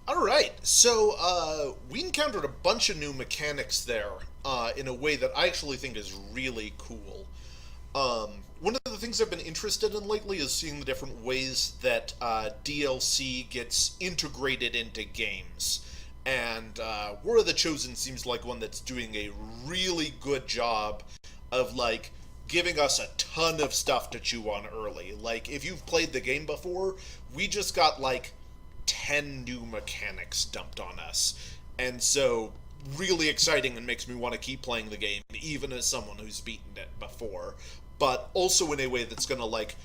All right, so we encountered a bunch of new mechanics there in a way that I actually think is really cool. One of the things I've been interested in lately is seeing the different ways that DLC gets integrated into games. And War of the Chosen seems like one that's doing a really good job of giving us a ton of stuff to chew on early. Like if you've played the game before, we just got 10 new mechanics dumped on us. And so, really exciting and makes me want to keep playing the game, even as someone who's beaten it before. But also in a way that's going to,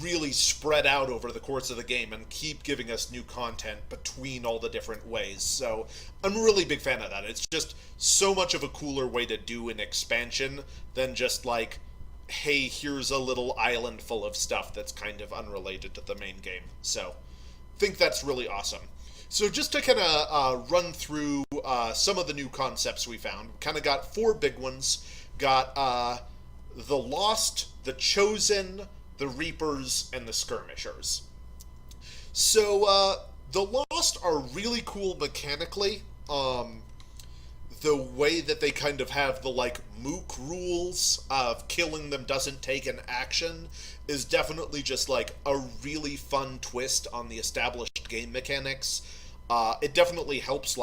really spread out over the course of the game and keep giving us new content between all the different ways. So, I'm a really big fan of that. It's just so much of a cooler way to do an expansion than just hey, here's a little island full of stuff that's kind of unrelated to the main game. So, think that's really awesome. So just to kind of run through some of the new concepts we found, kind of got four big ones. Got the Lost, the Chosen, the Reapers, and the Skirmishers. So the Lost are really cool mechanically. The way that they kind of have the mook rules of killing them doesn't take an action is definitely just a really fun twist on the established game mechanics. It definitely helps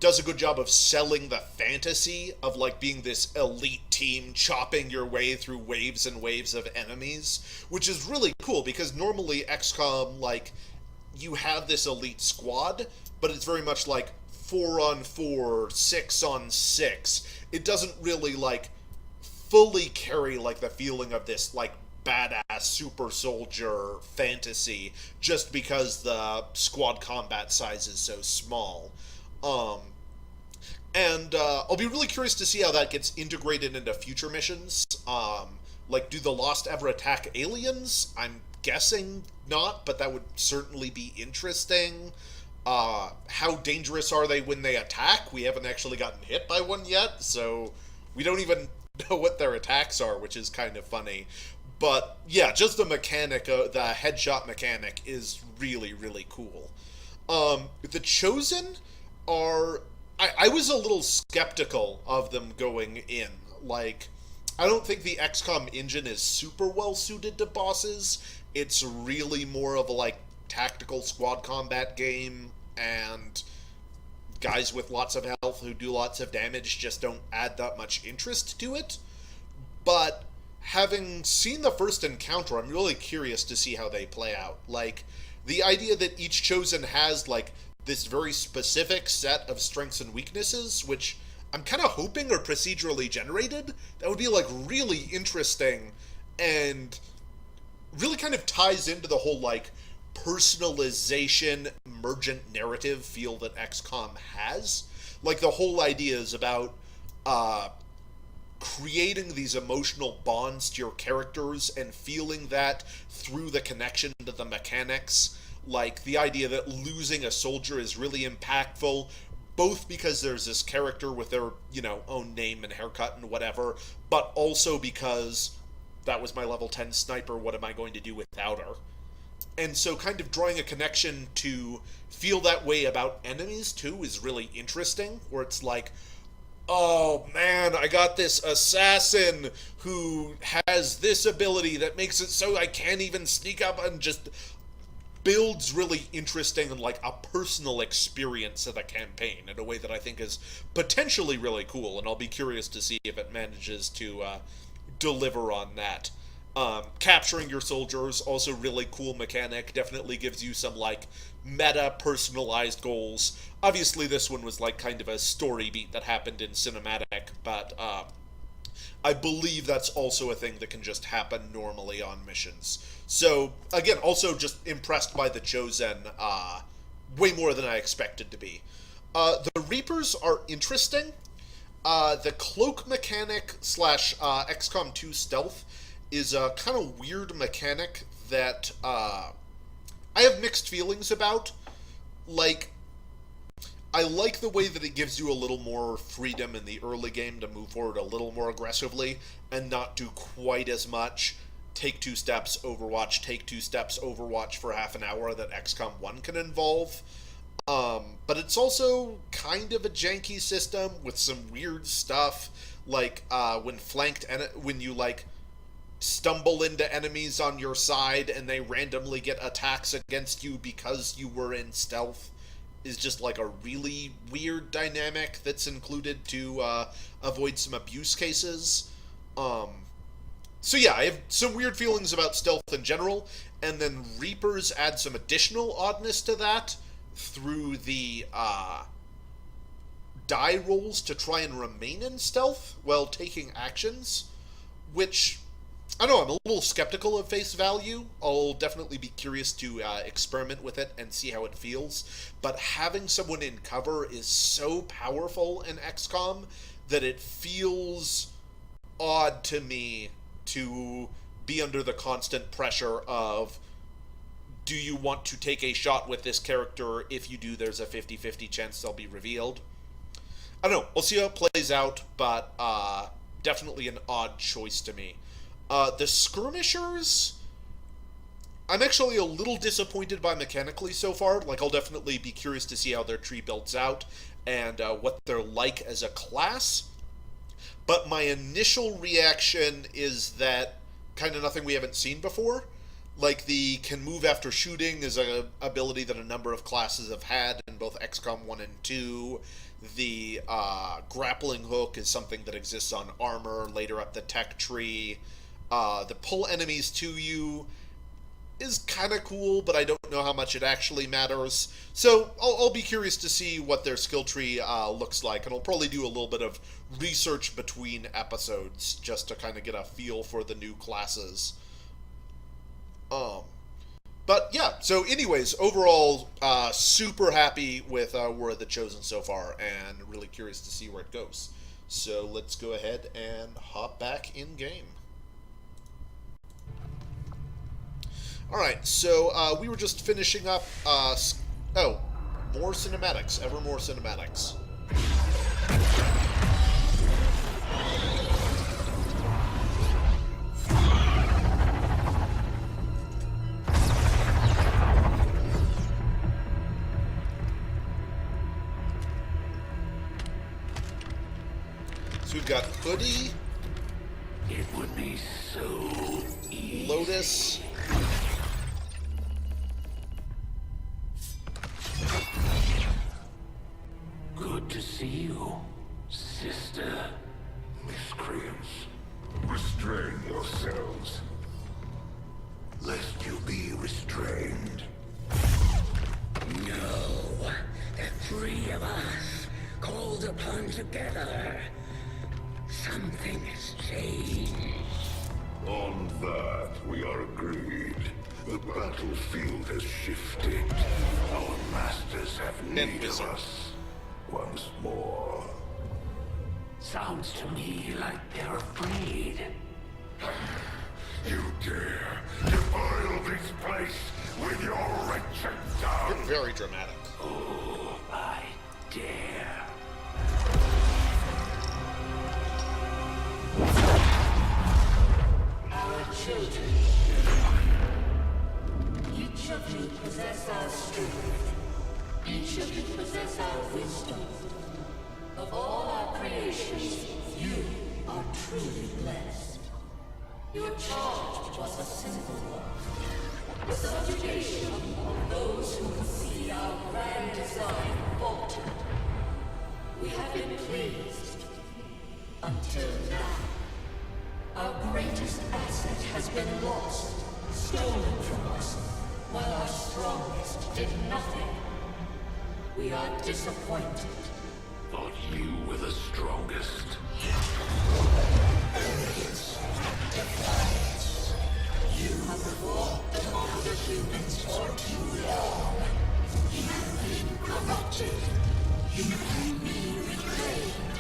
does a good job of selling the fantasy of being this elite team chopping your way through waves and waves of enemies, which is really cool because normally XCOM you have this elite squad, but it's very much 4 on 4, 6 on 6. It doesn't really fully carry the feeling of this badass super soldier fantasy just because the squad combat size is so small. Um, and I'll be really curious to see how that gets integrated into future missions. Do the Lost ever attack aliens? I'm guessing not, but that would certainly be interesting. How dangerous are they when they attack? We haven't actually gotten hit by one yet, so we don't even know what their attacks are, which is kind of funny. But yeah, just the mechanic, the headshot mechanic is really, really cool. The Chosen are. I was a little skeptical of them going in. I don't think the XCOM engine is super well suited to bosses. It's really more of a tactical squad combat game, and guys with lots of health who do lots of damage just don't add that much interest to it. But having seen the first encounter, I'm really curious to see how they play out. The idea that each Chosen has this very specific set of strengths and weaknesses, which I'm kind of hoping are procedurally generated. That would be really interesting and really kind of ties into the whole personalization emergent narrative feel that XCOM has. The whole idea is about creating these emotional bonds to your characters and feeling that through the connection to the mechanics. The idea that losing a soldier is really impactful, both because there's this character with their, own name and haircut and whatever, but also because that was my level 10 sniper, what am I going to do without her? And so kind of drawing a connection to feel that way about enemies too is really interesting, where it's oh man, I got this assassin who has this ability that makes it so I can't even sneak up, and just builds really interesting and a personal experience of the campaign in a way that I think is potentially really cool, and I'll be curious to see if it manages to deliver on that. Capturing your soldiers, also really cool mechanic, definitely gives you some meta personalized goals. Obviously this one was kind of a story beat that happened in cinematic, but I believe that's also a thing that can just happen normally on missions. So again, also just impressed by the Chosen, way more than I expected to be. The Reapers are interesting. The cloak mechanic slash XCOM 2 stealth is a kind of weird mechanic that I have mixed feelings about. I like the way that it gives you a little more freedom in the early game to move forward a little more aggressively and not do quite as much take 2 steps, Overwatch, take 2 steps, Overwatch for half an hour that XCOM 1 can involve. But it's also kind of a janky system with some weird stuff, like when you like stumble into enemies on your side and they randomly get attacks against you because you were in stealth, is just like a really weird dynamic that's included to avoid some abuse cases. Um, so yeah, I have some weird feelings about stealth in general, and then Reapers add some additional oddness to that through the die rolls to try and remain in stealth while taking actions, which I don't know, I'm a little skeptical of face value. I'll definitely be curious to experiment with it and see how it feels. But having someone in cover is so powerful in XCOM that it feels odd to me to be under the constant pressure of, do you want to take a shot with this character? If you do, there's a 50-50 chance they'll be revealed. I don't know. We'll see how it plays out, but definitely an odd choice to me. The skirmishers, I'm actually a little disappointed by mechanically so far. Like, I'll definitely be curious to see how their tree builds out and what they're like as a class. But my initial reaction is that kind of nothing we haven't seen before. Like, the can move after shooting is an ability that a number of classes have had in both XCOM 1 and 2. The grappling hook is something that exists on armor later up the tech tree. The pull enemies to you is kind of cool, but I don't know how much it actually matters. So I'll be curious to see what their skill tree looks like, and I'll probably do a little bit of research between episodes just to kind of get a feel for the new classes. But yeah, so anyways, overall, super happy with War of the Chosen so far, and really curious to see where it goes. So let's go ahead and hop back in game. Alright, so we were just finishing up, oh, more cinematics, ever more cinematics. So we've got Hoodie. It would be so easy. Lotus. Good to see you, sister. Miscreants, restrain yourselves, lest you be restrained. No, the three of us, called upon together. Something has changed. On that, we are agreed. The battlefield has shifted. Our masters have need of us once more. Sounds to me like they're afraid. You dare defile this place with your wretched tongue? You're very dramatic. Oh, I dare. Our children. Each of you possess our strength. Each of you possess our wisdom. Of all our creations, you are truly blessed. Your charge was a simple one. The subjugation of those who can see our grand design falter. We have been pleased. Until now. Our greatest asset has been lost, stolen from us, while our strongest did nothing. We are disappointed. Thought you were the strongest. You have walked among the humans for too long. You have been corrupted. You can be reclaimed.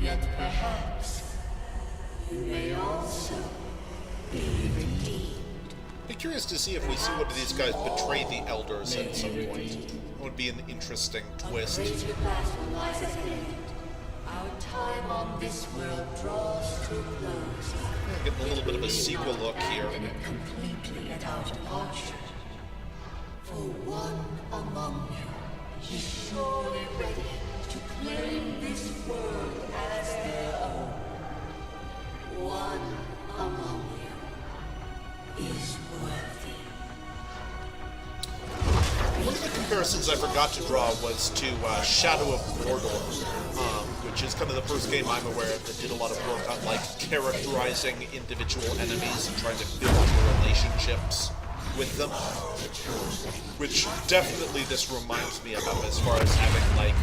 Yet perhaps you may also be redeemed. Be curious to see if we see one of these guys betray the elders at some point. It would be an interesting twist. A greater battle lies ahead. Our time on this world draws to a close. Getting a little bit of a sequel look here. Completely at our departure. For what is surely ready to claim this world as their own. One among you is worthy. One of the comparisons I forgot to draw was to Shadow of Mordor, which is kind of the first game I'm aware of that did a lot of work on like characterizing individual enemies and trying to build your relationships with them, which definitely this reminds me of as far as having like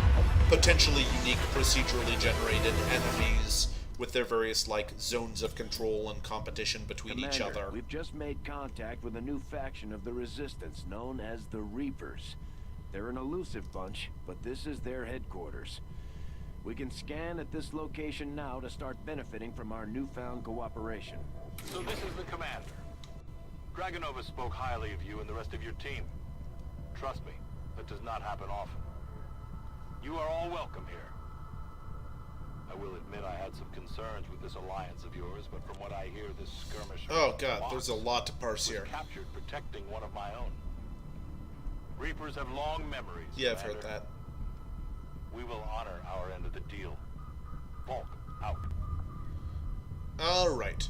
potentially unique procedurally generated enemies with their various like zones of control and competition between each other. We've just made contact with a new faction of the Resistance known as the Reapers. They're an elusive bunch, but this is their headquarters. We can scan at this location now to start benefiting from our newfound cooperation. So this is the commander. Dragonova spoke highly of you and the rest of your team. Trust me, that does not happen often. You are all welcome here. I will admit I had some concerns with this alliance of yours, but from what I hear, this skirmish... Oh god, there's a lot to parse here. ...captured protecting one of my own. Reapers have long memories, Yeah, I've Commander. heard that. We will honor our end of the deal. Volk, out. Alright.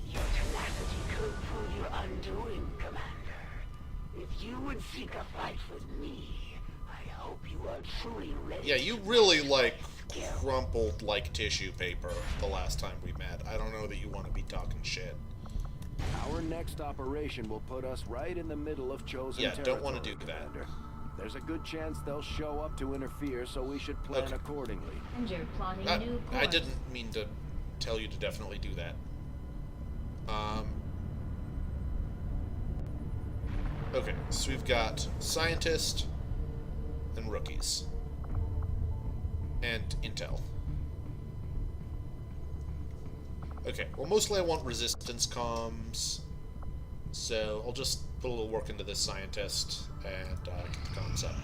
Your tenacity could prove your undoing, Commander. If you would seek a fight with me, I hope you are truly ready. Yeah, you really, like, crumpled like tissue paper the last time we met. I don't know that you want to be talking shit. Our next operation will put us right in the middle of chosen Yeah, territory, don't want to do that. Commander. There's a good chance they'll show up to interfere, so we should plan Okay. accordingly. And you're plotting a new course. I didn't mean to tell you to definitely do that. Okay, so we've got scientist and rookies. And intel. Okay, well mostly I want resistance comms, so I'll just put a little work into this scientist and get the comms up.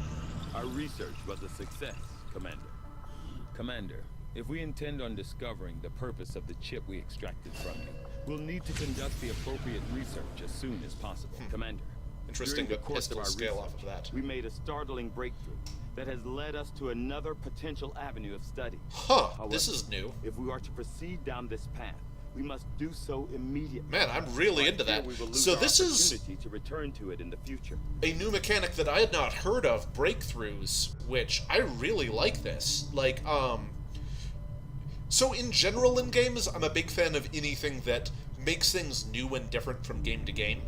Our research was a success, Commander. Commander, if we intend on discovering the purpose of the chip we extracted from you, we'll need to conduct the appropriate research as soon as possible. Commander, Interesting, during the but course of pistol our scale research, off of that. we made a startling breakthrough that has led us to another potential avenue of study. Huh, However, this is new. If we are to proceed down this path, we must do so immediately. Man, I'm really into that. We will lose So our this is opportunity to return to it in the future. a new mechanic that I had not heard of, breakthroughs, which I really like this. Like, so in general in games, I'm a big fan of anything that makes things new and different from game to game.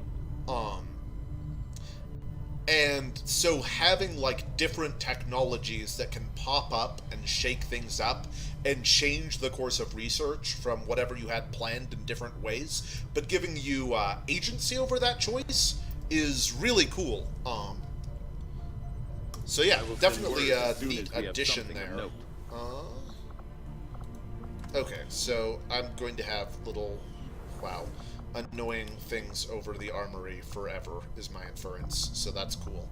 And so having, like, different technologies that can pop up and shake things up and change the course of research from whatever you had planned in different ways, but giving you agency over that choice is really cool. So yeah, definitely a neat addition there. Okay, so I'm going to have little, wow, annoying things over the armory forever is my inference, so that's cool.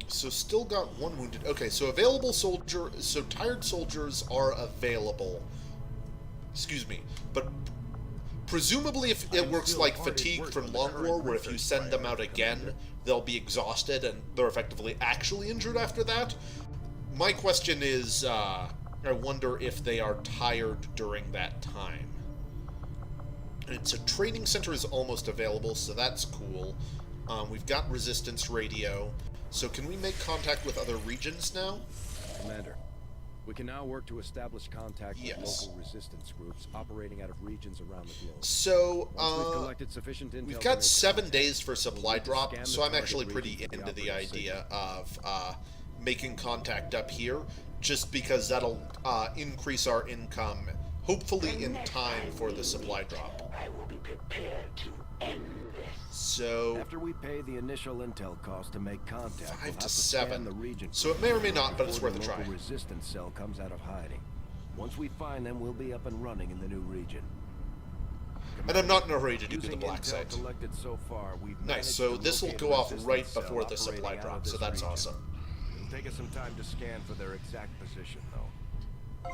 So still got one wounded. Okay, so available soldier, so tired soldiers are available. Excuse me, but presumably if it works like fatigue from Long War, where if you send them out again, they'll be exhausted and they're effectively actually injured after that. My question is, I wonder if they are tired during that time. And so training center is almost available, so that's cool. We've got resistance radio. So can we make contact with other regions now? Commander, we can now work to establish contact with local resistance groups operating out of regions around the globe. So, Once we've collected sufficient intel we've to got make 7 contact, days for supply we'll drop, scan the so I'm target actually pretty region for the into the operative idea signal. of making contact up here, just because that'll increase our income, hopefully in time for the supply drop. I will be prepared to end this. So, After we pay the initial intel cost to make contact, 5 we'll have to to 7. scan the region. So it may or may not, but it's before worth a the try. local resistance cell comes out of hiding. Once we find them, we'll be up and running in the new region. And I'm not in a hurry to do the Using black intel site. collected so far, we've Nice, managed so to this will locate go a off resistance right cell before the operating supply out of drop, so this that's region. awesome. It'll take us some time to scan for their exact position, though.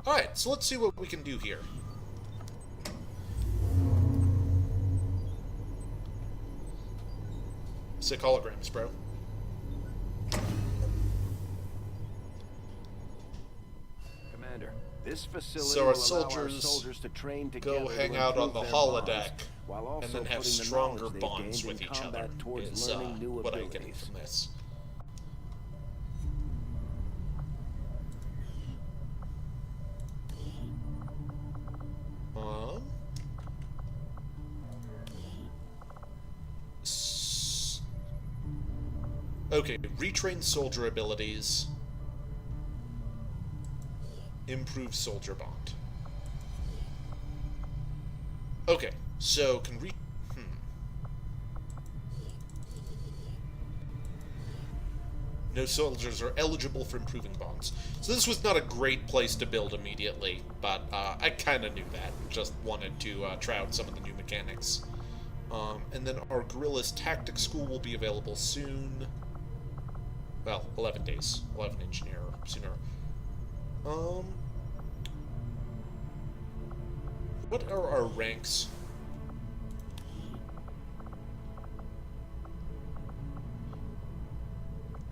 Alright, so let's see what we can do here. Sick holograms, bro. Commander, this facility So our will allow soldiers our soldiers to train together go to hang out on improve the their holodeck bonds, while also and then have putting the stronger knowledge they've bonds gained with in each other. combat towards Is learning new what I'm abilities. getting from this. Okay, retrain soldier abilities. Improve soldier bond. Okay, so can No soldiers are eligible for improving bonds. So this was not a great place to build immediately, but I kind of knew that. Just wanted to try out some of the new mechanics. And then our Guerrilla's Tactics School will be available soon. Well, 11 days. 11 engineer sooner. What are our ranks?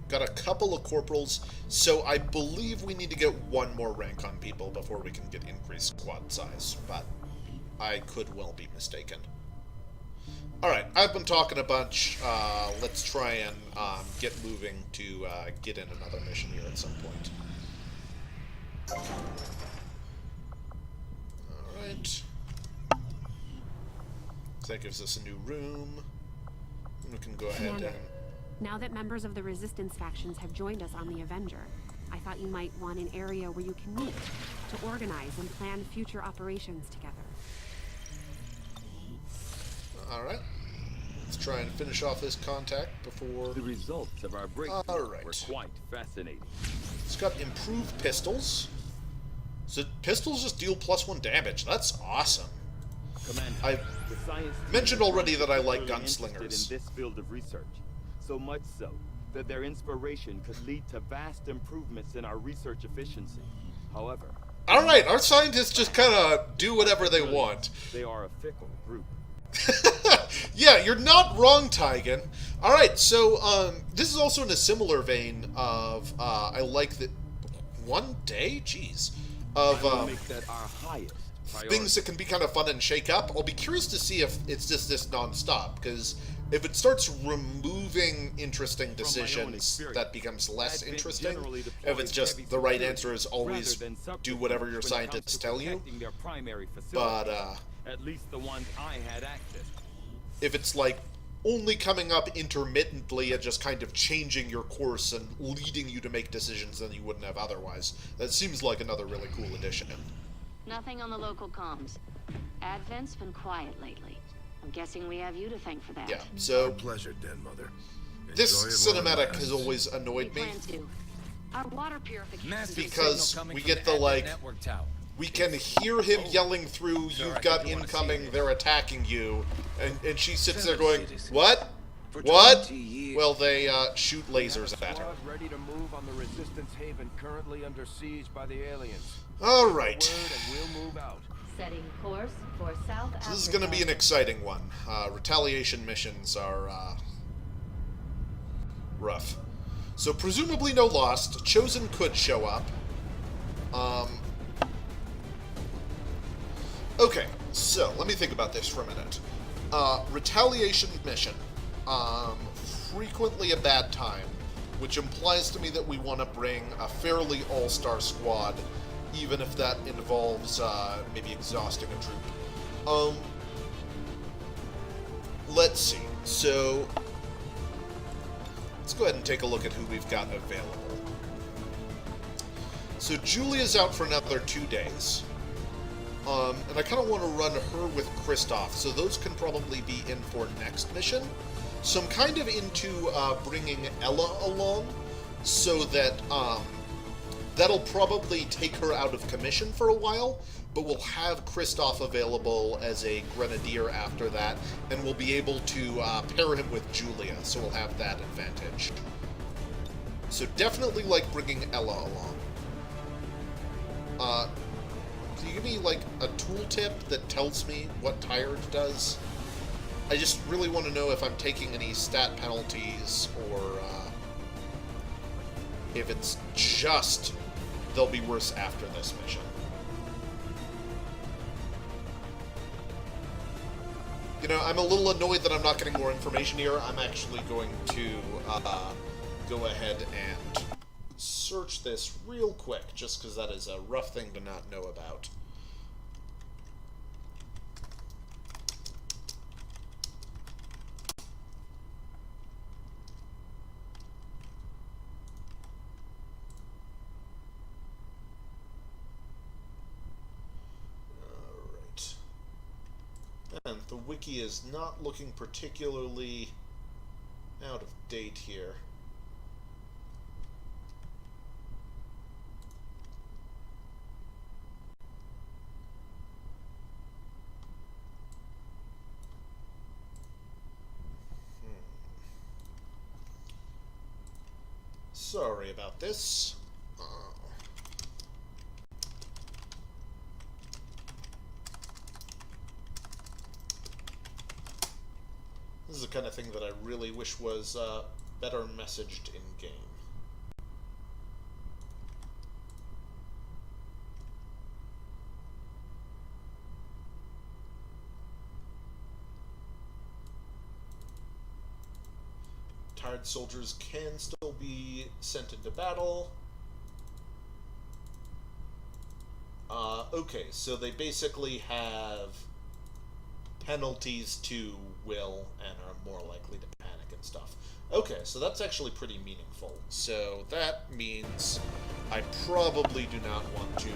Got a couple of corporals, so I believe we need to get one more rank on people before we can get increased squad size, but I could well be mistaken. Alright, I've been talking a bunch. Let's try and get moving to get in another mission here at some point. Alright. So that gives us a new room. And we can go ahead Commander, and... now that members of the Resistance factions have joined us on the Avenger, I thought you might want an area where you can meet, to organize and plan future operations together. Alright. Let's try and finish off this contact before... The results of our breakthrough were quite fascinating. It's got improved pistols. So pistols just deal +1 damage. That's awesome. Commander, I the science mentioned already that I like interested gunslingers. in this field of research, so much so that their inspiration could lead to vast improvements in our research efficiency. However, Alright, our scientists just kind of do whatever they want. they are a fickle group. Yeah, you're not wrong, Tygan. Alright, so, this is also in a similar vein of, I like that... One day? Jeez. Of, Make that our highest priority. things that can be kind of fun and shake up. I'll be curious to see if it's just this non-stop, because if it starts removing interesting decisions, that becomes less interesting. If it's just the right answer is always do whatever your scientists tell you. But, at least the ones I had access to. if it's like only coming up intermittently and just kind of changing your course and leading you to make decisions than you wouldn't have otherwise, that seems like another really cool addition. Nothing on the local comms. Advent's been quiet lately. I'm guessing we have you to thank for that. Yeah, so Pleasure, Den Mother. this Enjoy it while it cinematic lasts. has always annoyed me, Plan to. Our water purification because we get the, like, we can hear him yelling through, you've got incoming, they're attacking you, and she sits there going, what? What? Well, they shoot lasers at her. Squad ready to move on the Resistance haven currently under siege by the aliens. Alright, Word and we'll move out. Setting course for South Africa. so this is going to be an exciting one. Retaliation missions are rough. So presumably no lost. Chosen could show up. Okay, so let me think about this for a minute. Retaliation mission. Frequently a bad time, which implies to me that we want to bring a fairly all-star squad, even if that involves maybe exhausting a troop. Let's see. So let's go ahead and take a look at who we've got available. So Julia's out for another 2 days. And I kind of want to run her with Kristoff, so those can probably be in for next mission. So I'm kind of into bringing Ella along, so that that'll probably take her out of commission for a while, but we'll have Kristoff available as a grenadier after that, and we'll be able to pair him with Julia, so we'll have that advantage. So definitely like bringing Ella along. Can you give me, like, a tooltip that tells me what tired does? I just really want to know if I'm taking any stat penalties, or if it's just they'll be worse after this mission. You know, I'm a little annoyed that I'm not getting more information here. I'm actually going to go ahead and search this real quick, just because that is a rough thing to not know about. And the wiki is not looking particularly out of date here. Sorry about this. This is the kind of thing that I really wish was better messaged in-game. Tired soldiers can still be sent into battle. Okay, so they basically have penalties to will and are more likely to panic and stuff. Okay, so that's actually pretty meaningful. So that means I probably do not want to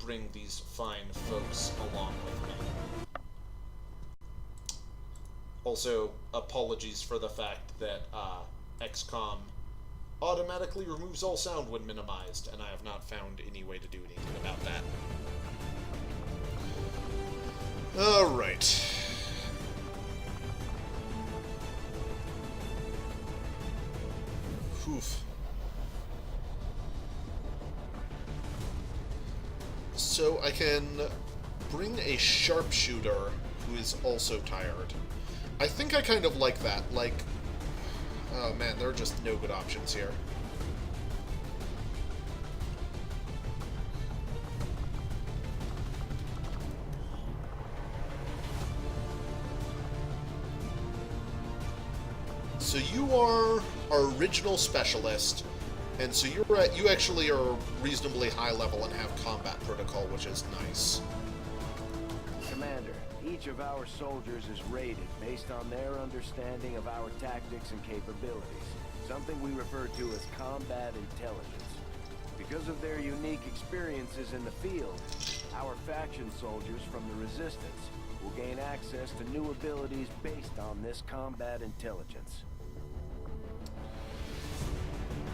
bring these fine folks along with me. Also, apologies for the fact that XCOM automatically removes all sound when minimized, and I have not found any way to do anything about that. Alright. Oof. So I can bring a sharpshooter who is also tired. I think I kind of like that. Like, oh man, there are just no good options here. So you are our original specialist, and so you actually are reasonably high level and have combat protocol, which is nice. Commander, each of our soldiers is rated based on their understanding of our tactics and capabilities, something we refer to as combat intelligence. Because of their unique experiences in the field, our faction soldiers from the Resistance will gain access to new abilities based on this combat intelligence.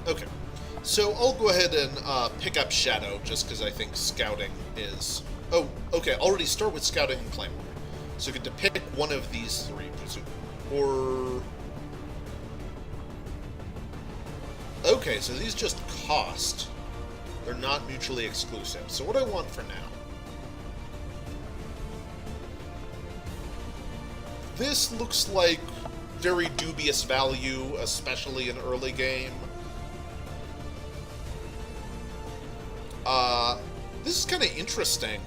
Okay, so I'll go ahead and pick up Shadow, just because I think scouting is... Oh, okay, I'll already start with scouting and claymore. So I get to pick one of these three, or... Okay, so these just cost. They're not mutually exclusive. So what do I want for now? This looks like very dubious value, especially in early game. This is kind of interesting.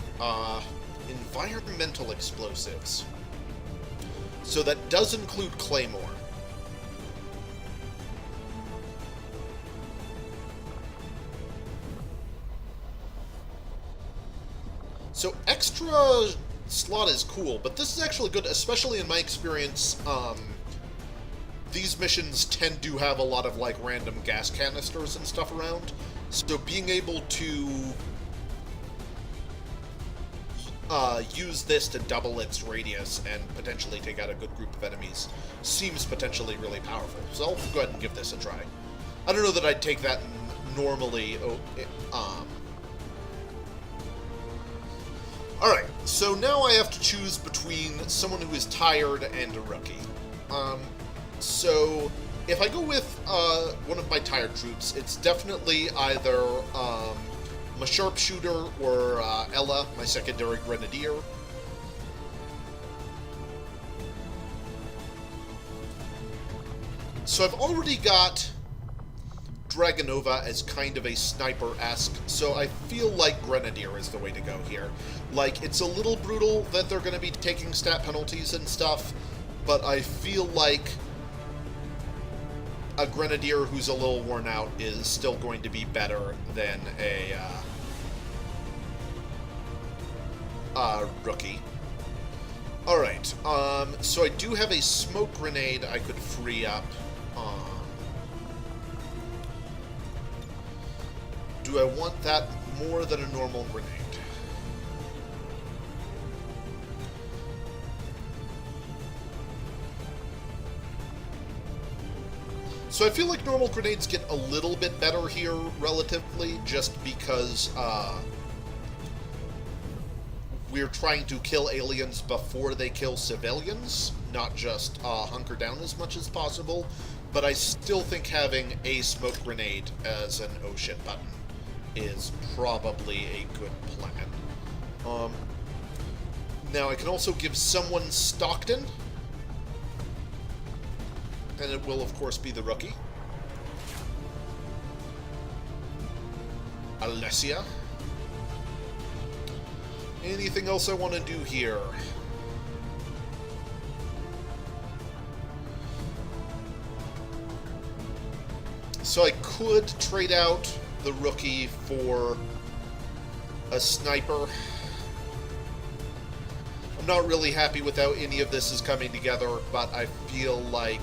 Environmental explosives. So that does include claymore. So extra slot is cool, but this is actually good, especially in my experience. These missions tend to have a lot of, like, random gas canisters and stuff around. So being able to use this to double its radius and potentially take out a good group of enemies seems potentially really powerful. So I'll go ahead and give this a try. I don't know that I'd take that normally. Alright, so now I have to choose between someone who is tired and a rookie. So if I go with one of my tired troops, it's definitely either my sharpshooter or Ella, my secondary grenadier. So I've already got Dragonova as kind of a sniper-esque, so I feel like Grenadier is the way to go here. Like, it's a little brutal that they're going to be taking stat penalties and stuff, but I feel like a Grenadier who's a little worn out is still going to be better than a rookie. Alright, so I do have a smoke grenade I could free up. Do I want that more than a normal grenade? So I feel like normal grenades get a little bit better here, relatively, just because, we're trying to kill aliens before they kill civilians, not just hunker down as much as possible, but I still think having a smoke grenade as an oh shit button is probably a good plan. Now I can also give someone Stockton, and it will of course be the rookie. Alessia. Anything else I want to do here? So I could trade out the rookie for a sniper. I'm not really happy with how any of this is coming together, but I feel like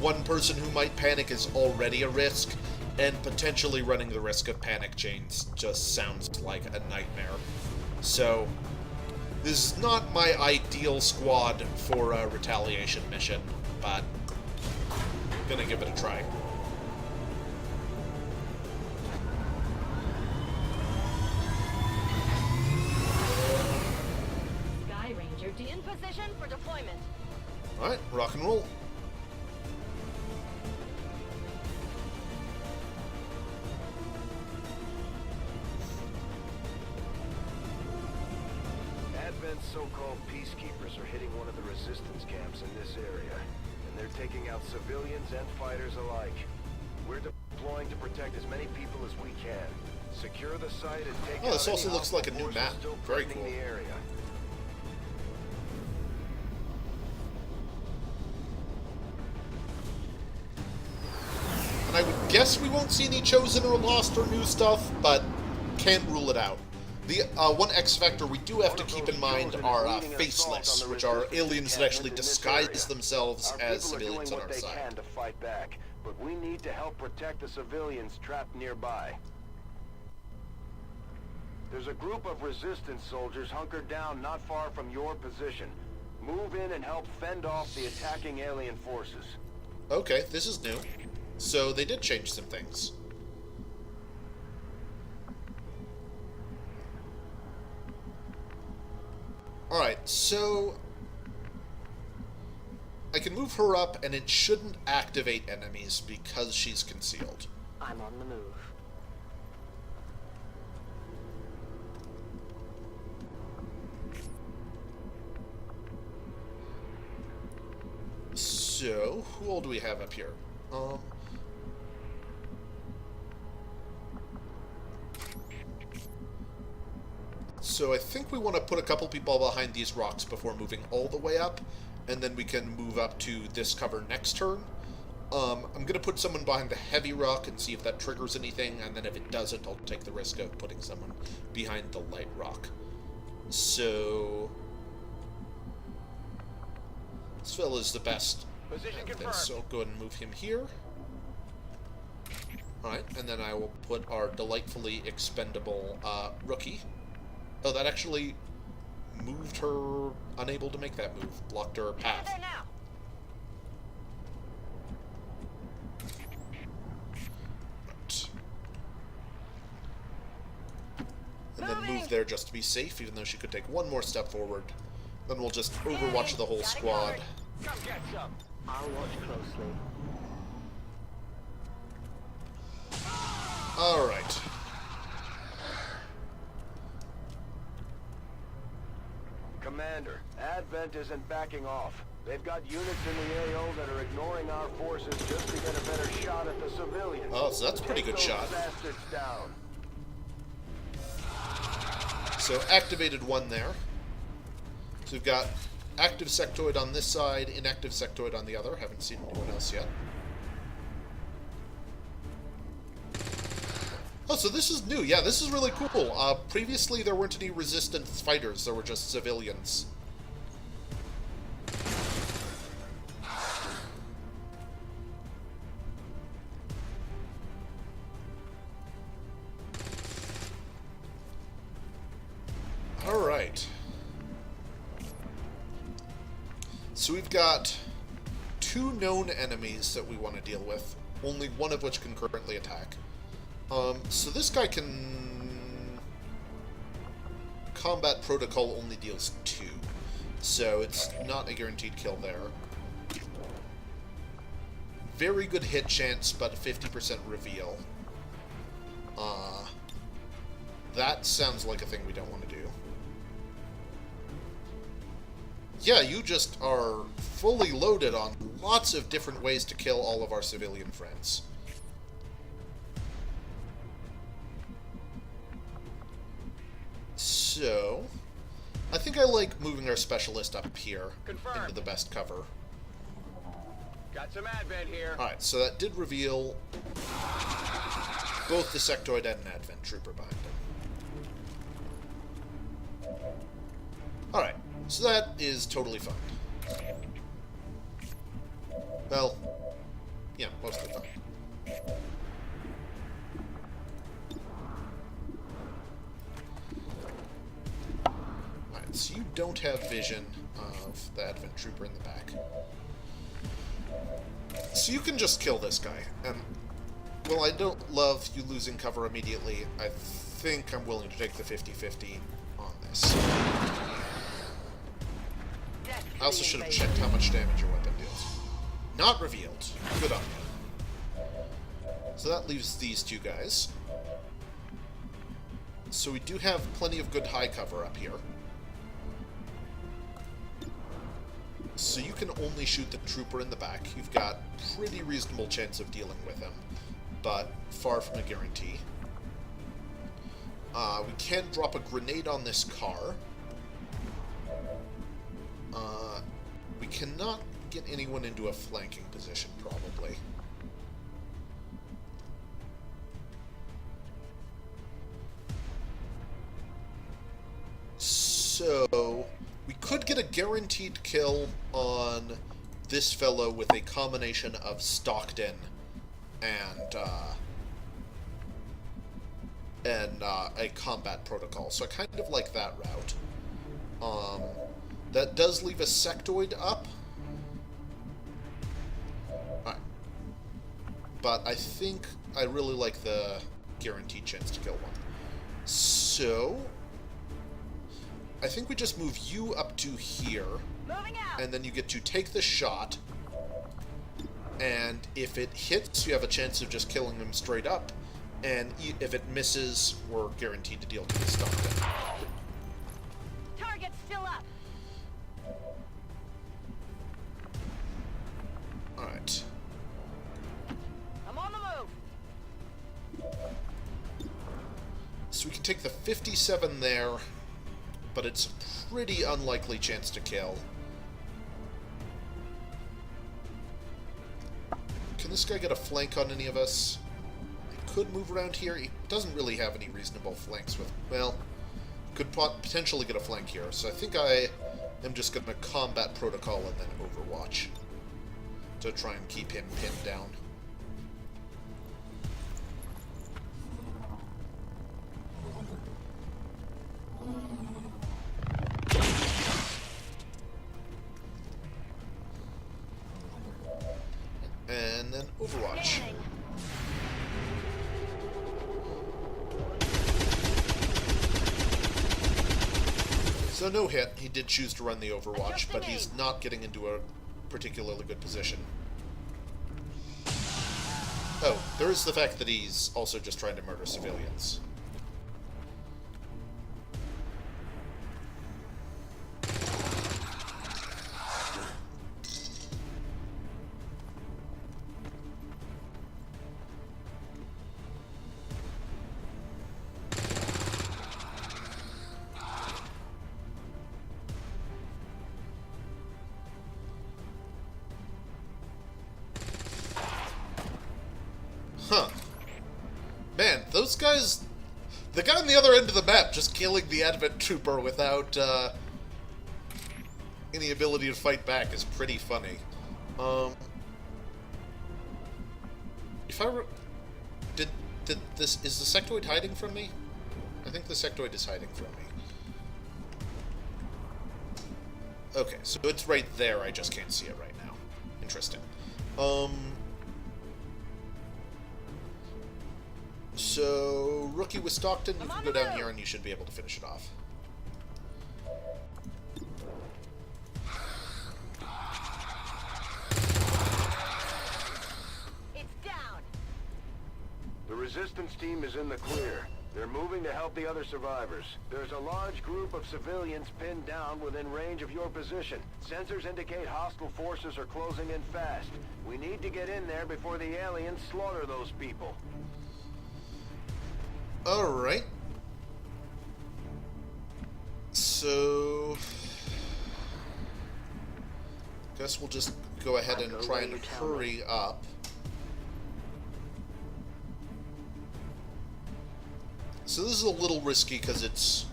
one person who might panic is already a risk, and potentially running the risk of panic chains just sounds like a nightmare. So, this is not my ideal squad for a retaliation mission, but I'm gonna give it a try. Sky Ranger, in position for deployment. Alright, rock and roll. Advent's so-called peacekeepers are hitting one of the resistance camps in this area, and they're taking out civilians and fighters alike. We're deploying to protect as many people as we can. Secure the site and take out this also any looks like a new hostile map. forces still Very threatening cool. the area. And I would guess we won't see any Chosen or Lost or new stuff, but can't rule it out. The one X factor we do have to keep in mind are faceless, which are aliens that actually disguise themselves as civilians on our side. To fight back, but we need to help protect the civilians trapped nearby. There's a group of resistance soldiers hunkered down not far from your position. Move in and help fend off the attacking alien forces. Okay, this is new. So they did change some things. Alright, so I can move her up and it shouldn't activate enemies because she's concealed. I'm on the move. So, who all do we have up here? So I think we want to put a couple people behind these rocks before moving all the way up, and then we can move up to this cover next turn. I'm going to put someone behind the heavy rock and see if that triggers anything, and then if it doesn't, I'll take the risk of putting someone behind the light rock. So this fella's the best at this, so I'll go ahead and move him here. Alright, and then I will put our delightfully expendable rookie. Oh, that actually moved her unable to make that move. Blocked her path. Right. And then move there just to be safe, even though she could take one more step forward. Then we'll just overwatch the whole squad. Come get some. I'll watch closely. Commander. Commander. Advent isn't backing off. They've got units in the AO that are ignoring our forces just to get a better shot at the civilians. Oh, so that's a pretty good shot. Bastards down. So activated one there. So we've got active sectoid on this side, inactive sectoid on the other. Haven't seen anyone else yet. Oh, so this is new. Yeah, this is really cool. Previously, there weren't any resistance fighters. There were just civilians. All right. So we've got 2 known enemies that we want to deal with, only one of which can currently attack. So this guy can... Combat Protocol only deals 2, so it's not a guaranteed kill there. Very good hit chance, but a 50% reveal. That sounds like a thing we don't want to do. Yeah, you just are fully loaded on lots of different ways to kill all of our civilian friends. So, I think I like moving our specialist up here into the best cover. Got some Advent here. Alright, so that did reveal both the sectoid and an Advent trooper behind him. Alright, so that is totally fine. Well, yeah, mostly fine. Alright, so you don't have vision of the Advent trooper in the back. So you can just kill this guy, and well, I don't love you losing cover immediately. I think I'm willing to take the 50-50 on this. I also should have checked how much damage your weapon deals. Not revealed. Good on you. So that leaves these 2 guys. So we do have plenty of good high cover up here. So you can only shoot the trooper in the back. You've got pretty reasonable chance of dealing with him, but far from a guarantee. We can drop a grenade on this car. We cannot get anyone into a flanking position, probably. So, we could get a guaranteed kill on this fellow with a combination of Stockton and a combat protocol. So I kind of like that route. That does leave a sectoid up. Alright. But I think I really like the guaranteed chance to kill one. So, I think we just move you up to here, and then you get to take the shot, and if it hits, you have a chance of just killing them straight up, and if it misses, we're guaranteed to deal to the Stockton. Target's still up. Alright. I'm on the move. So we can take the 57 there, but it's a pretty unlikely chance to kill. Can this guy get a flank on any of us? He could move around here. He doesn't really have any reasonable flanks with... Well, could potentially get a flank here. So I think I am just going to combat protocol and then Overwatch to try and keep him pinned down. And then Overwatch. So no hit. He did choose to run the Overwatch, but he's not getting into a particularly good position. Oh, there is the fact that he's also just trying to murder civilians. those guys... The guy on the other end of the map just killing the Advent Trooper without any ability to fight back is pretty funny. If I were... Did this... Is the sectoid hiding from me? I think the sectoid is hiding from me. Okay, so it's right there, I just can't see it right now. Interesting. So, rookie with Stockton, you can go down here and you should be able to finish it off. It's down. The resistance team is in the clear. They're moving to help the other survivors. There's a large group of civilians pinned down within range of your position. Sensors indicate hostile forces are closing in fast. We need to get in there before the aliens slaughter those people. Alright. So... Guess we'll just go ahead and try and hurry up. So this is a little risky because it's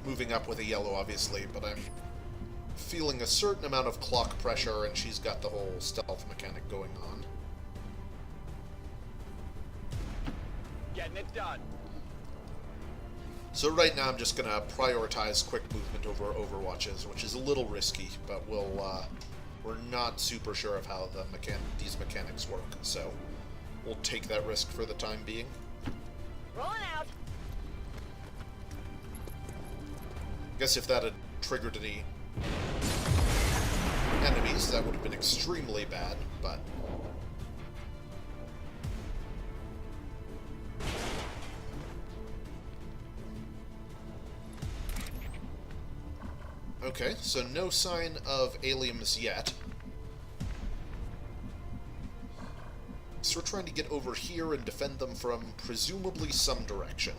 moving up with a yellow, obviously, but I'm feeling a certain amount of clock pressure, and she's got the whole stealth mechanic going on. Getting it done. So right now I'm just going to prioritize quick movement over overwatches, which is a little risky, but we're not super sure of how these mechanics work, so we'll take that risk for the time being. Rolling out. Guess if that had triggered any enemies, that would have been extremely bad, but... Okay, so no sign of aliens yet. So we're trying to get over here and defend them from presumably some direction.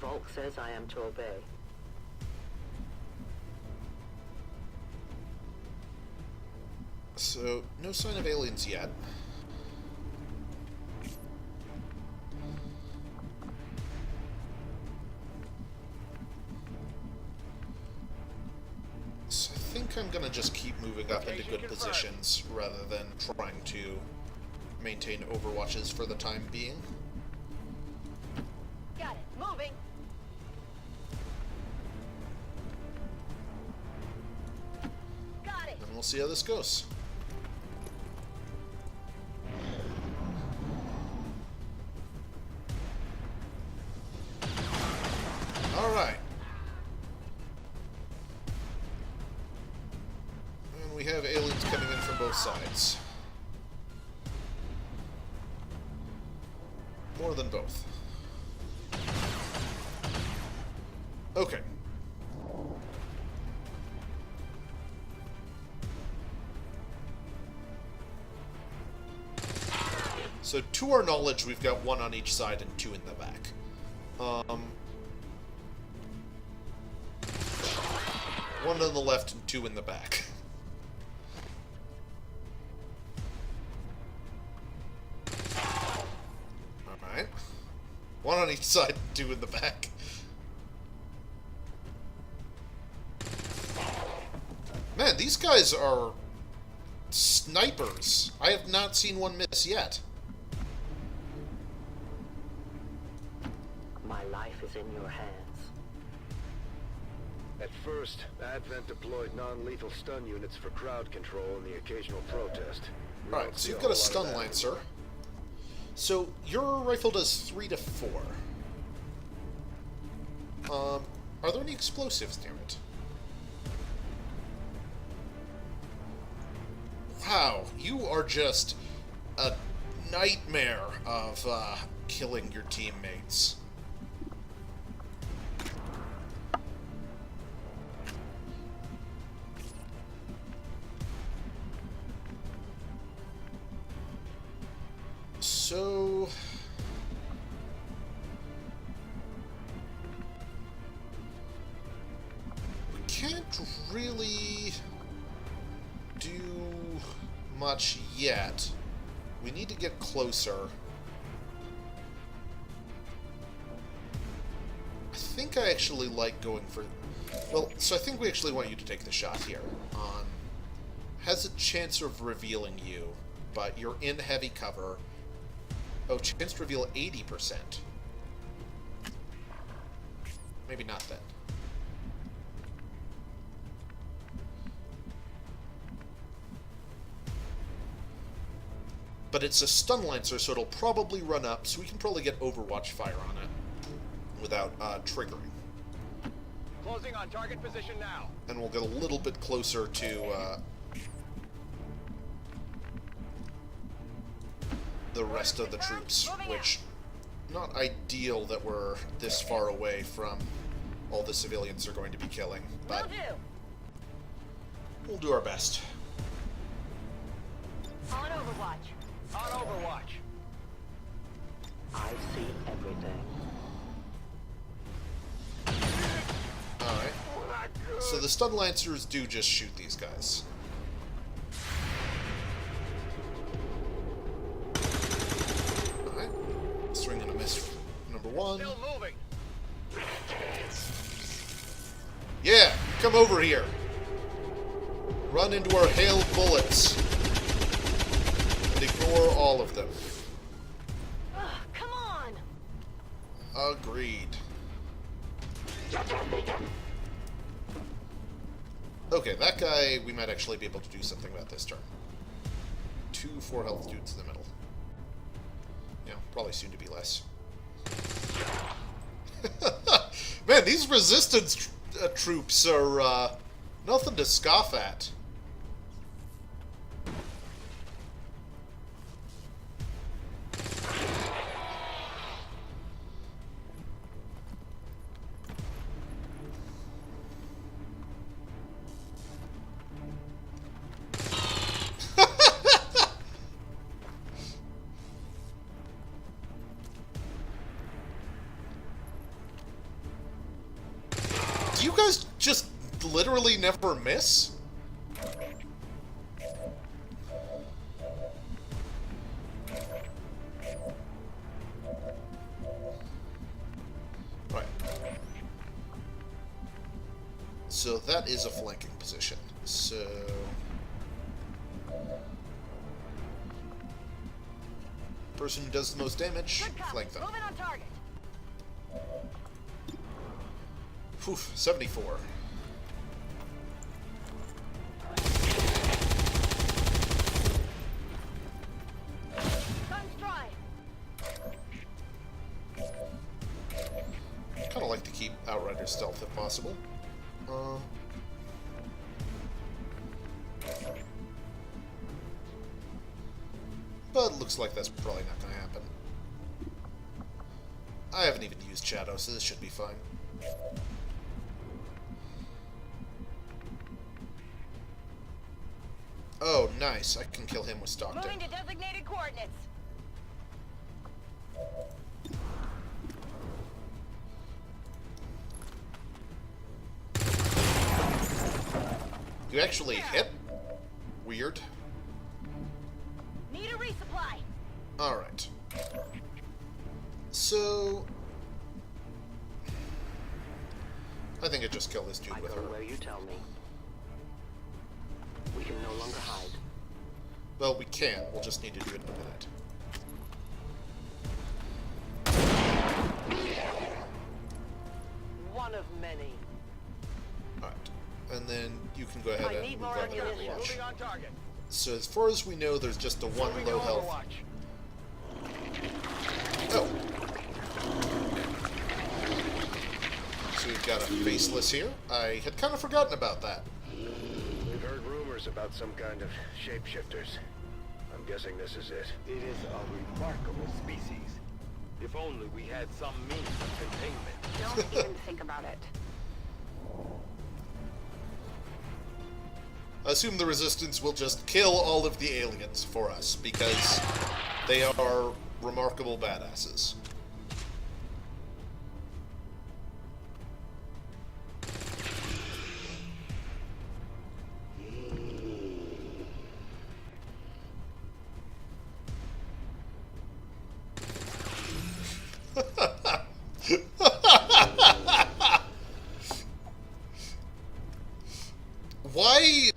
Volk says I am to obey. So, no sign of aliens yet. So I think I'm gonna just keep moving up into good positions rather than trying to maintain overwatches for the time being. Got it. Moving. Got it. And we'll see how this goes. Alright. And we have aliens coming in from both sides. More than both. Okay. So, to our knowledge, we've got one on each side and two in the back. One on the left and two in the back. Alright. One on each side and two in the back. Man, these guys are snipers. I have not seen one miss yet. My life is in your hands. At first, Advent deployed non-lethal stun units for crowd control and the occasional protest. Alright, so you've got a stun lancer. So, your rifle does 3 to 4. Are there any explosives near it? Wow, you are just a nightmare of killing your teammates. So... we can't really do much yet. We need to get closer think I actually like going for... Well, so I think we actually want you to take the shot here. Has a chance of revealing you, but you're in heavy cover. Oh, chance to reveal 80%. Maybe not then. But it's a stun lancer, so it'll probably run up, so we can probably get Overwatch fire on it without triggering. Closing on target position now. And we'll get a little bit closer to the rest of the troops, which not ideal that we're this far away from all the civilians are going to be killing, but we'll do our best. On Overwatch. On Overwatch. I see everything. Alright. So the stun lancers do just shoot these guys. Alright. Swing and a miss. Number one. Still moving. Yeah! Come over here! Run into our hail of bullets. And ignore all of them. Come on. Agreed. Okay, that guy we might actually be able to do something about this turn. 2 4 health dudes in the middle. Yeah, probably soon to be less. Man, these resistance troops are nothing to scoff at. Do you guys just literally never miss? Right. So that is a flanking position. So... person who does the most damage, flank them. Moving on target. Phew, 74. Guns dry. Kind of like to keep Outrider stealth if possible. But looks like that's probably not going to happen. I haven't even used Shadow, so this should be fine. Oh, nice. I can kill him with Stockton. Moving to designated coordinates. You actually hit? Weird. Need a resupply. Alright. So... I think I just kill this dude I with go her. where you tell me. We can no longer hide. Well, we can. We'll just need to do it in a minute. One of many. Alright. And then you can go ahead I and need move more on to ammunition. Overwatch. Moving on target. So as far as we know, there's just a one Moving low to health. Overwatch. Oh. So we've got a faceless here. I had kind of forgotten about that. We've heard rumors about some kind of shapeshifters. I'm guessing this is it. It is a remarkable species. If only we had some means of containment. Don't even think about it. I assume the Resistance will just kill all of the aliens for us, because they are remarkable badasses. Why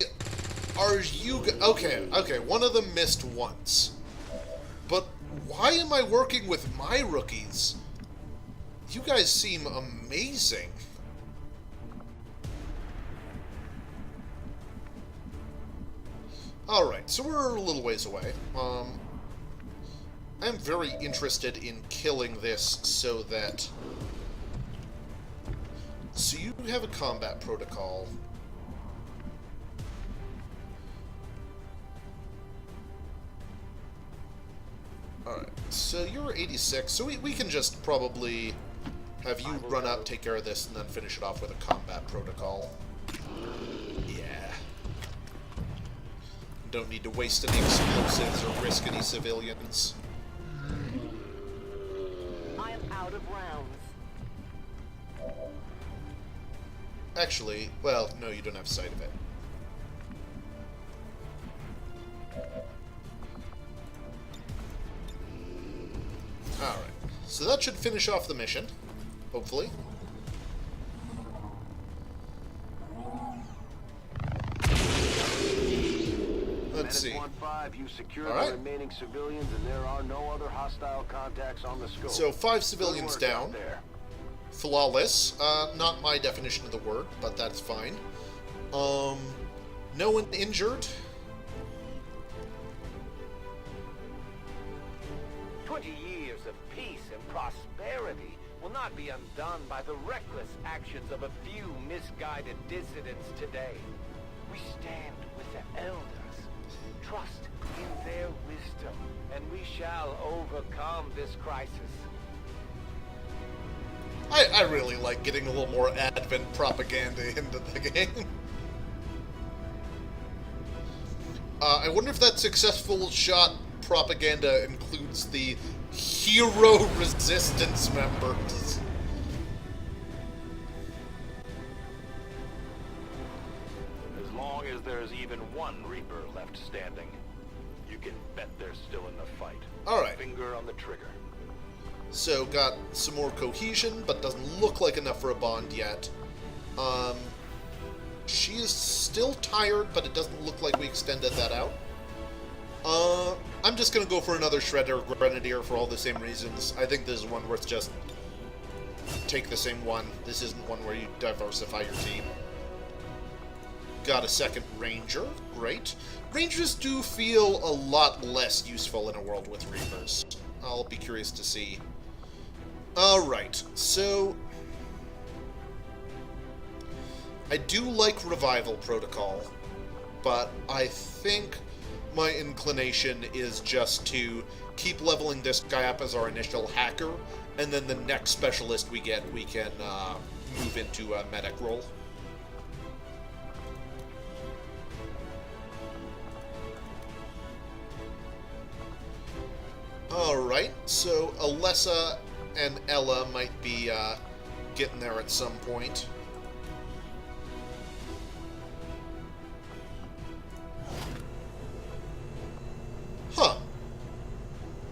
are you... Okay, one of them missed once. But why am I working with my rookies? You guys seem amazing. Alright, so we're a little ways away. I'm very interested in killing this so that... So you have a combat protocol. Alright, so you're 86, so we can just probably have you run up, take care of this, and then finish it off with a combat protocol. Yeah. Don't need to waste any explosives or risk any civilians. I am out of rounds. Actually, well, no, you don't have sight of it. Alright, so that should finish off the mission, hopefully. Let's see. 1-5, you secured All right. the remaining civilians, and there are no other hostile contacts on the scope. So 5 civilians Good work out down. there. Flawless. Not my definition of the word, but that's fine. No one injured. 20 years of peace and prosperity will not be undone by the reckless actions of a few misguided dissidents today. We stand with the elders. Trust in their wisdom, and we shall overcome this crisis. I really like getting a little more Advent propaganda into the game. I wonder if that successful shot propaganda includes the hero resistance members. As long as there's even one Reaper left standing, you can bet they're still in the fight. Alright. Finger on the trigger. So, got some more cohesion, but doesn't look like enough for a bond yet. She is still tired, but it doesn't look like we extended that out. I'm just gonna go for another Shredder Grenadier for all the same reasons. I think this is one worth just... take the same one. This isn't one where you diversify your team. Got a second Ranger. Great. Rangers do feel a lot less useful in a world with Reapers. I'll be curious to see. Alright, so... I do like Revival Protocol, but I think my inclination is just to keep leveling this guy up as our initial hacker, and then the next specialist we get, we can move into a medic role. Alright, so Alessa and Ella might be getting there at some point. Huh.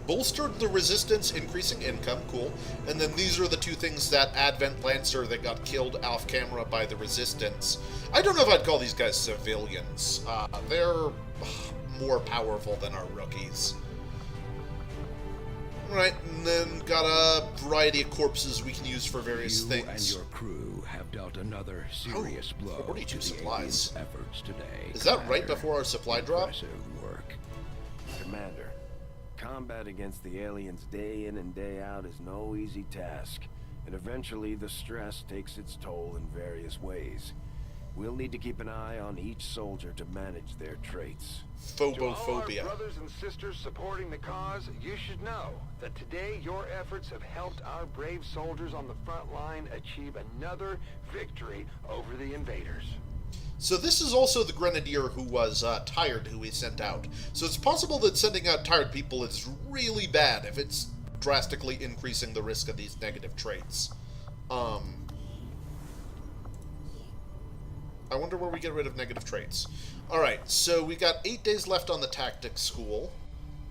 Bolstered the resistance, increasing income, cool. And then these are the two things that Advent Lancer that got killed off camera by the resistance. I don't know if I'd call these guys civilians. They're more powerful than our rookies. Right, and then got a variety of corpses we can use for various things. You and your crew have dealt another serious blow 42 to the supplies. aliens' efforts today. Is that right Commander. before our supply drop? Impressive work. Commander, combat against the aliens day in and day out is no easy task, and eventually the stress takes its toll in various ways. We'll need to keep an eye on each soldier to manage their traits. To all our Phobophobia. brothers and sisters supporting the cause, you should know that today your efforts have helped our brave soldiers on the front line achieve another victory over the invaders. So this is also the Grenadier who was tired, who we sent out. So it's possible that sending out tired people is really bad if it's drastically increasing the risk of these negative traits. I wonder where we get rid of negative traits. Alright, so we got 8 days left on the tactics school.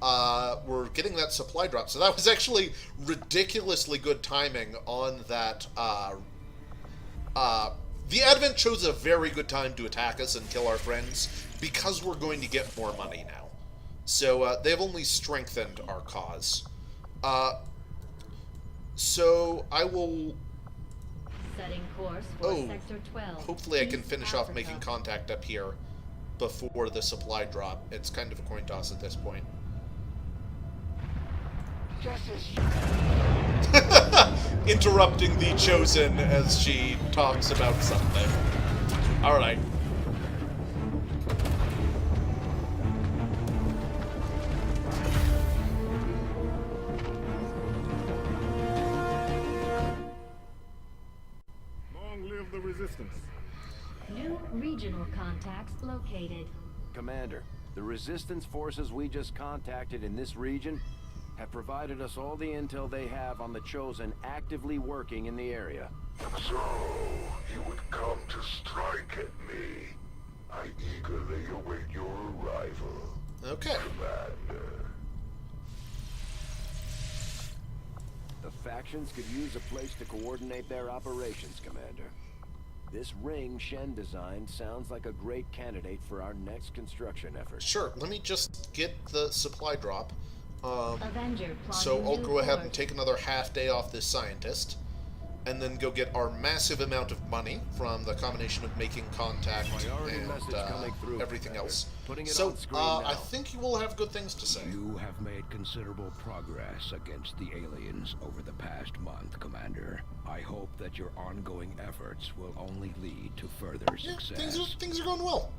We're getting that supply drop. So that was actually ridiculously good timing on that The Advent chose a very good time to attack us and kill our friends, because we're going to get more money now. So, they have only strengthened our cause. So, I will... Setting course for Sector 12. Hopefully I can finish off making contact up here before the supply drop. It's kind of a coin toss at this point. Just as Interrupting the Chosen as she talks about something. Alright. Long live the Resistance. New regional contacts located. Commander, the Resistance forces we just contacted in this region have provided us all the intel they have on the Chosen actively working in the area. So, you would come to strike at me. I eagerly await your arrival. Okay. Commander. The factions could use a place to coordinate their operations, Commander. This ring Shen designed sounds like a great candidate for our next construction effort. Sure, let me just get the supply drop. Avenger So plotting I'll new go ahead and course. take another half day off this scientist, and then go get our massive amount of money from the combination of making contact Priority and message coming through, everything Commander. else. Putting it So, on screen I now. think you will have good things to say. You have made considerable progress against the aliens over the past month, Commander. I hope that your ongoing efforts will only lead to further Yeah, success. things are going well.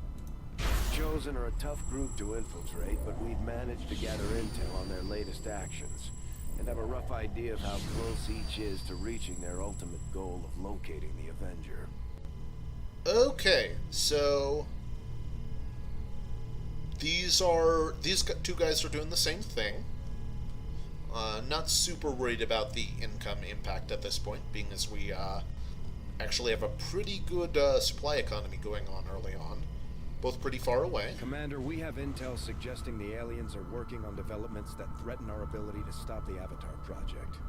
Chosen are a tough group to infiltrate, but we've managed to gather intel on their latest actions, and have a rough idea of how close each is to reaching their ultimate goal of locating the Avenger. Okay, so these two guys are doing the same thing. Not super worried about the income impact at this point, being as we actually have a pretty good supply economy going on early on. Both pretty far away. Commander, we have intel suggesting the aliens are working on developments that threaten our ability to stop the Avatar project.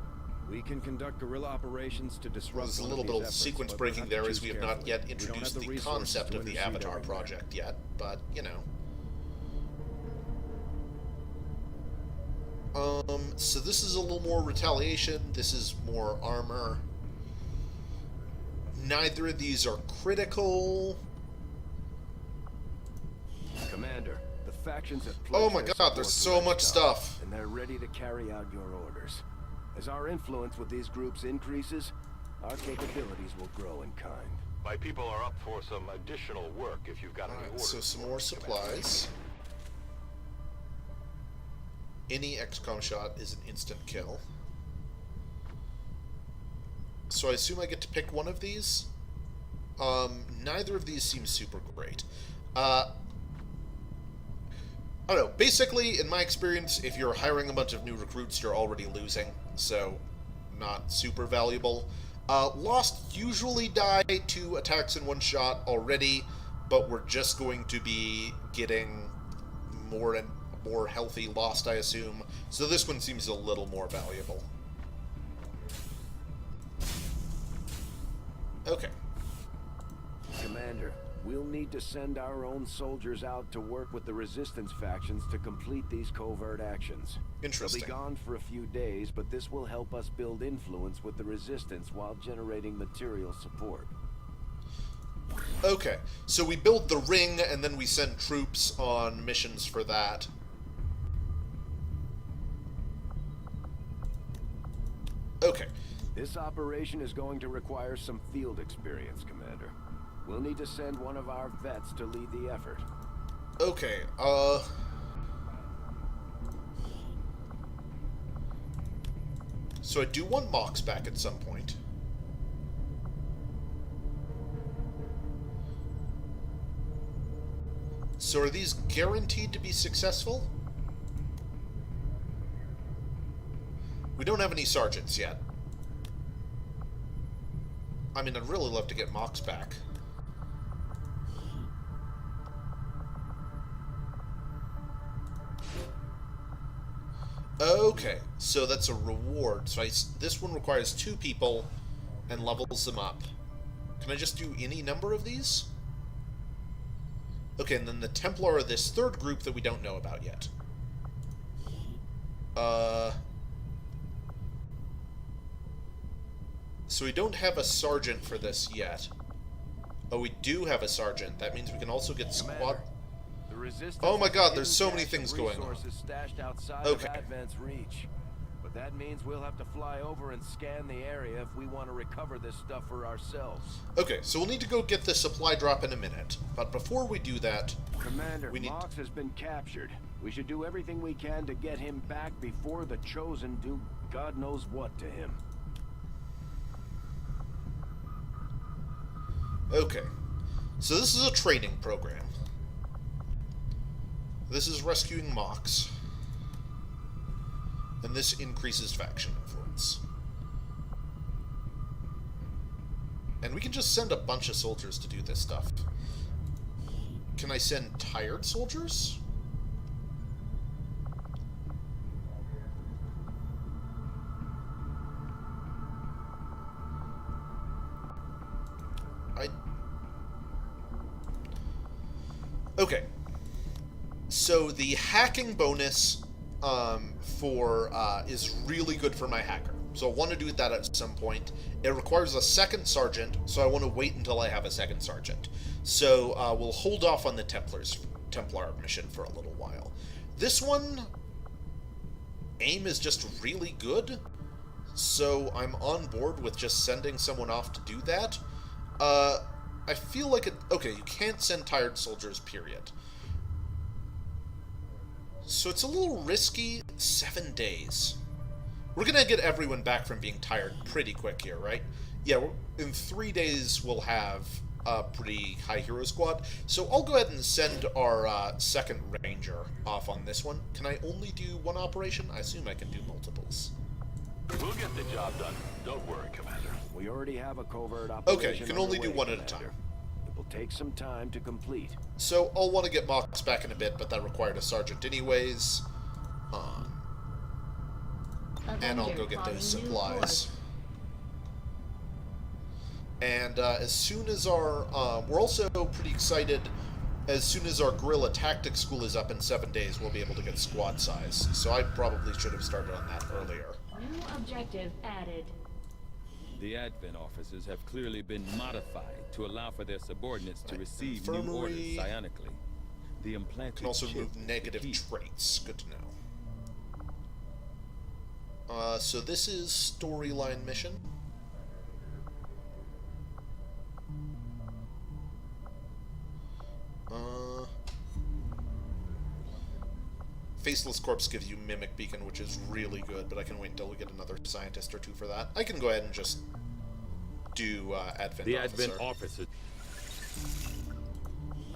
We can conduct guerrilla operations to disrupt. There's a one little of bit these of efforts, sequence but breaking we'll have there, to as we have choose not yet carefully. We don't introduced have the resources concept to of the intercede Avatar everywhere. project yet, but, you know. So this is a little more retaliation, this is more armor. Neither of these are critical. Commander, the factions have Oh pledged my their god, there's support so to much XCOM, stuff. and they're ready to carry out your orders. As our influence with these groups increases, our capabilities will grow in kind. My people are up for some additional work if you've got any Alright, orders. so some more supplies. Any XCOM shot is an instant kill. So I assume I get to pick one of these? Neither of these seems super great. I don't know. Basically, in my experience, if you're hiring a bunch of new recruits, you're already losing, so not super valuable. Lost usually die to attacks in one shot already, but we're just going to be getting more and more healthy Lost, I assume. So this one seems a little more valuable. Okay. Commander, we'll need to send our own soldiers out to work with the Resistance factions to complete these covert actions. Interesting. They'll be gone for a few days, but this will help us build influence with the Resistance while generating material support. Okay, so we build the ring, and then we send troops on missions for that. Okay. This operation is going to require some field experience, Commander. We'll need to send one of our vets to lead the effort. Okay, so I do want Mox back at some point. So are these guaranteed to be successful? We don't have any sergeants yet. I mean, I'd really love to get Mox back. Okay, so that's a reward. So this one requires 2 people and levels them up. Can I just do any number of these? Okay, and then the Templar are this third group that we don't know about yet. So we don't have a sergeant for this yet. Oh, we do have a sergeant. That means we can also get squad... The Resistance Oh my god, has there's so hidden many cache of things going on. resources stashed outside Okay. of Advent's reach. But that means we'll have to fly over and scan the area if we want to recover this stuff for ourselves. Okay, so we'll need to go get the supply drop in a minute. But before we do that... Commander, we need... Mox has been captured. We should do everything we can to get him back before the Chosen do God knows what to him. Okay. So this is a training program. This is rescuing Mox. And this increases faction influence. And we can just send a bunch of soldiers to do this stuff. Can I send tired soldiers? Okay. So the hacking bonus is really good for my hacker. So I want to do that at some point. It requires a second sergeant, so I want to wait until I have a second sergeant. So we'll hold off on the Templar mission for a little while. This one, aim is just really good, so I'm on board with just sending someone off to do that. I feel like it... Okay, you can't send tired soldiers, period. So it's a little risky. 7 days. We're gonna get everyone back from being tired pretty quick here, right? Yeah, in 3 days we'll have a pretty high hero squad. So I'll go ahead and send our second ranger off on this one. Can I only do one operation? I assume I can do multiples. We'll get the job done. Don't worry, Commander. We already have a covert operation. Okay, you can only do one at a time. It will take some time to complete. So I'll want to get Mox back in a bit, but that required a sergeant anyways. And I'll go get those supplies. And as soon as our... we're also pretty excited. As soon as our guerrilla tactics school is up in 7 days, we'll be able to get squad size. So I probably should have started on that earlier. New objective added. The Advent officers have clearly been modified to allow for their subordinates to receive new Infirmary. orders psionically. The implanted Can also chip remove is the negative key. traits. Good to know. So this is storyline mission. Faceless Corpse gives you Mimic Beacon, which is really good, but I can wait until we get another scientist or two for that. I can go ahead and just do Advent The Officer. Advent officer.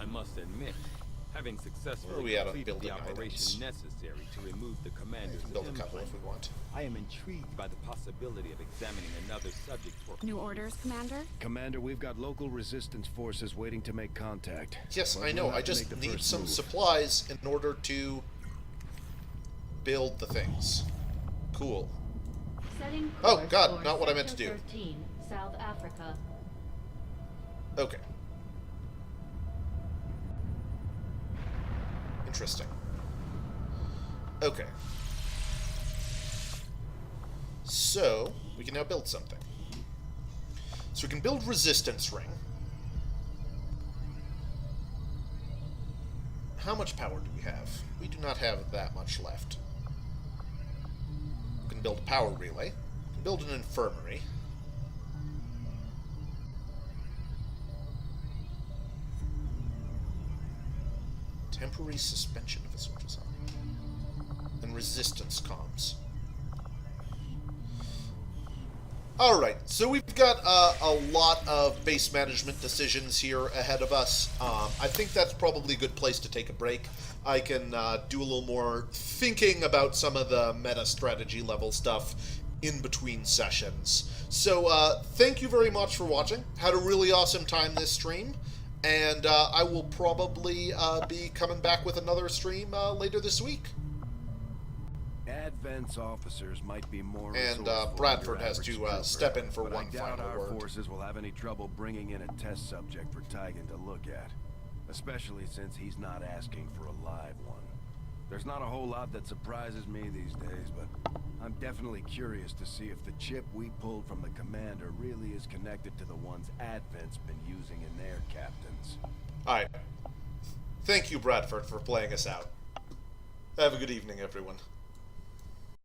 I must admit, having Where are successfully we at on completed the building operation items? necessary to remove the commander's We can build a couple implant, if we want. I am intrigued by the possibility of examining another subject for... New orders, Commander? Commander, we've got local resistance forces waiting to make contact. Yes, But I we'll know. have I to just make the need first some move. supplies in order to build the things. Cool. Setting Oh, course God, for not what I meant to Sector do. 13, South Africa. Okay. Interesting. Okay. So, we can now build something. So we can build resistance ring. How much power do we have? We do not have that much left. We can build a power relay. We can build an infirmary. Temporary suspension of a soldier's arm. And resistance comms. Alright, so we've got a lot of base management decisions here ahead of us. I think that's probably a good place to take a break. I can do a little more thinking about some of the meta strategy level stuff in between sessions. So thank you very much for watching. Had a really awesome time this stream. And I will probably be coming back with another stream later this week. Advent Advent's officers might be more And resourceful Bradford than your has to average step trooper, in for but one I doubt final our word. forces will have any trouble bringing in a test subject for Tygan to look at, especially since he's not asking for a live one. There's not a whole lot that surprises me these days, but I'm definitely curious to see if the chip we pulled from the commander really is connected to the ones Advent's been using in their captains. Alright. Thank you, Bradford, for playing us out. Have a good evening, everyone.